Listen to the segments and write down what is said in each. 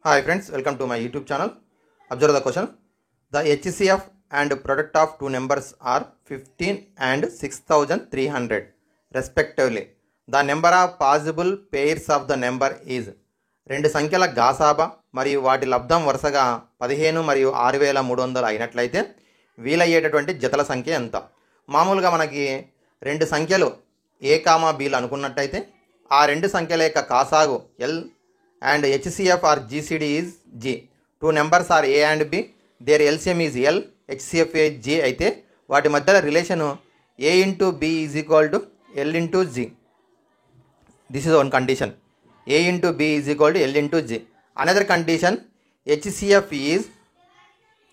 Hi friends, welcome to my YouTube channel. Observe the question. The HCF and product of two numbers are 15 and 6300 respectively. The number of possible pairs of the number is రెండు సంఖ్యల గాసాబా మరియు వాటి లబ్ధం వరుసగా 15 మరియు 6300 అయినట్లయితే వీలయ్యేటటువంటి జతల సంఖ్య ఎంత? మామూలుగా మనకి రెండు సంఖ్యలు ఏ కామా బీలు అనుకున్నట్టయితే ఆ రెండు సంఖ్యల యొక్క కాసాగు L and HCF or GCD is G. Two numbers are A and B. Their LCM is L. HCF is G. అయితే వాటి మధ్యలో relation A into B is equal to L into G. This is one condition. A into B is equal to L into G. Another condition, HCF is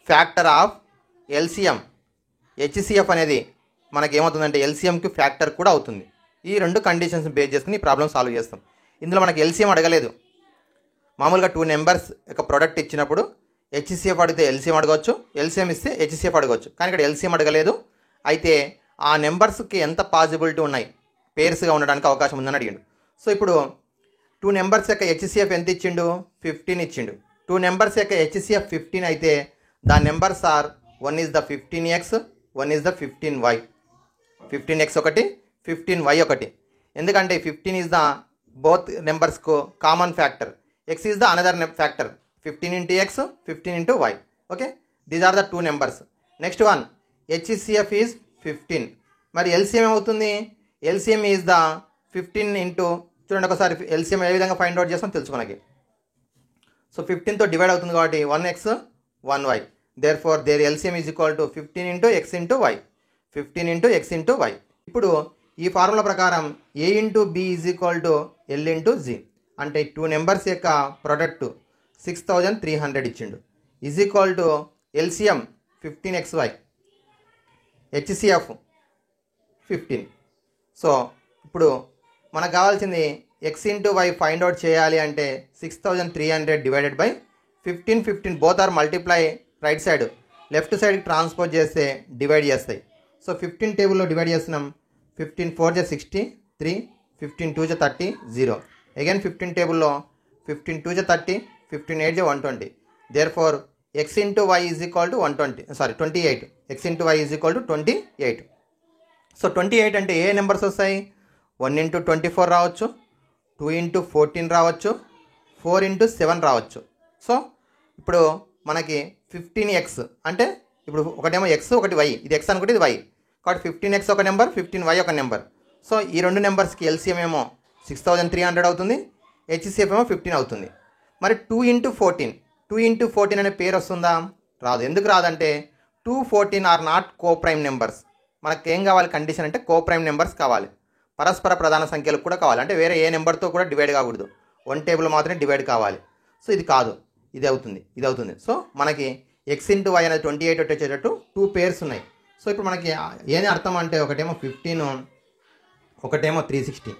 factor of LCM. HCF అనేది మనకి ఏమవుతుందంటే LCMకి factor కూడా అవుతుంది. ఈ రెండు conditions base చేసుకుని ఈ problem solve చేస్తాం. ఇందులో మనకి LCM అడగలేదు. మామూలుగా టూ నెంబర్స్ యొక్క ప్రోడక్ట్ ఇచ్చినప్పుడు హెచ్సిఎఫ్ అడిగితే ఎల్సిఎం అడగవచ్చు, ఎల్సిఎం ఇస్తే హెచ్సిఎఫ్ అడగవచ్చు. కానీ ఇక్కడ ఎల్సిఎం అడగలేదు. అయితే ఆ నెంబర్స్కి ఎంత పాసిబిలిటీ ఉన్నాయి పేర్స్గా ఉండడానికి అవకాశం ఉందని అడిగిండు. సో ఇప్పుడు టూ నెంబర్స్ యొక్క హెచ్సిఎఫ్ ఎంత ఇచ్చిండు? 15 ఇచ్చిండు. టూ నెంబర్స్ యొక్క హెచ్సిఎఫ్ 15 అయితే the numbers are one is the 15x, one is the 15y. 15x ఒకటి, 15y ఒకటి. ఎందుకంటే 15 ఈజ్ ద బోత్ నెంబర్స్కు common factor. X is the another factor, 15 into x, 15 into y. Okay, these are the two numbers. Next one, HCF is 15. మరి LCM ఏమవుతుంది? LCM is the 15 into, చూడండి ఒకసారి LCM ఏ విధంగా find out చేస్తాం తెలుసుకోనకి. So 15తో divide అవుతుంది కాబట్టి 1x 1y. therefore their LCM is equal to 15 into x into y. 15 into x into y. ఇప్పుడు ఈ ఫార్ములా ప్రకారం A into B is equal to L into G. అంటే two numbers యొక్క product 6300 ఇచ్చిండు. Is equal to LCM 15xy, HCF 15. So ఇప్పుడు మనకు కావాల్సింది x into y find out చేయాలి అంటే 6300 divided by 15. 15 both are multiply right side, left సైడ్కి transpose చేస్తే డివైడ్ చేస్తాయి. సో 15 టేబుల్లో డివైడ్ చేస్తున్నాం. 15 4 63, 15 2 30, 0. Again 15 టేబుల్లో 15 2 30, 15 8 120. therefore x into y is equal to 28. x into y is equal to 28. So 28 అంటే ఏ numbers వస్తాయి? 1 into 24 రావచ్చు, 2 into 14 రావచ్చు, 4 into 7 రావచ్చు. సో ఇప్పుడు మనకి 15x అంటే ఇప్పుడు ఒకటేమో x ఒకటి y, ఇది x అనుకుంటే ఇది y కాబట్టి 15x ఒక నెంబర్, 15y ఒక నెంబర్. సో ఈ రెండు నెంబర్స్కి ఎల్సిఎం ఏమో 6300 అవుతుంది, హెచ్సిఎఫ్ ఏమో 15 అవుతుంది. మరి 2 into 14 అనే పేరు వస్తుందా? రాదు. ఎందుకు రాదంటే 2, 14 ఆర్ నాట్ కోప్రైమ్ నెంబర్స్. మనకి ఏం కావాలి కండిషన్ అంటే కోప్రైమ్ నెంబర్స్ కావాలి, పరస్పర ప్రధాన సంఖ్యలు కూడా కావాలి. అంటే వేరే ఏ నెంబర్తో కూడా డివైడ్ కాకూడదు, వన్ టేబుల్ మాత్రమే డివైడ్ కావాలి. సో ఇది కాదు, ఇది అవుతుంది. సో మనకి ఎక్స్ ఇంటూ వై అనేది 28 వచ్చేటట్టు టూ పేర్స్ ఉన్నాయి. సో ఇప్పుడు మనకి ఏది అర్థం అంటే ఒకటేమో 15, ఒకటేమో 360,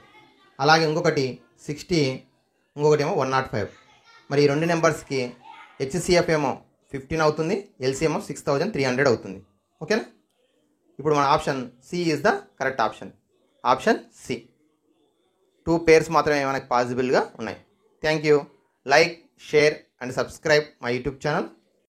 అలాగే ఇంకొకటి 60, ఇంకొకటి ఏమో 105. మరి ఈ రెండు నెంబర్స్కి హెచ్సిఎఫ్ ఏమో 15 అవుతుంది, ఎల్సిఎం 6300 అవుతుంది. ఓకేనా? ఇప్పుడు మన option C is the correct option. Option C. Two pairs మాత్రమే మనకు పాసిబుల్గా ఉన్నాయి. Thank you. Like, share and subscribe my YouTube channel.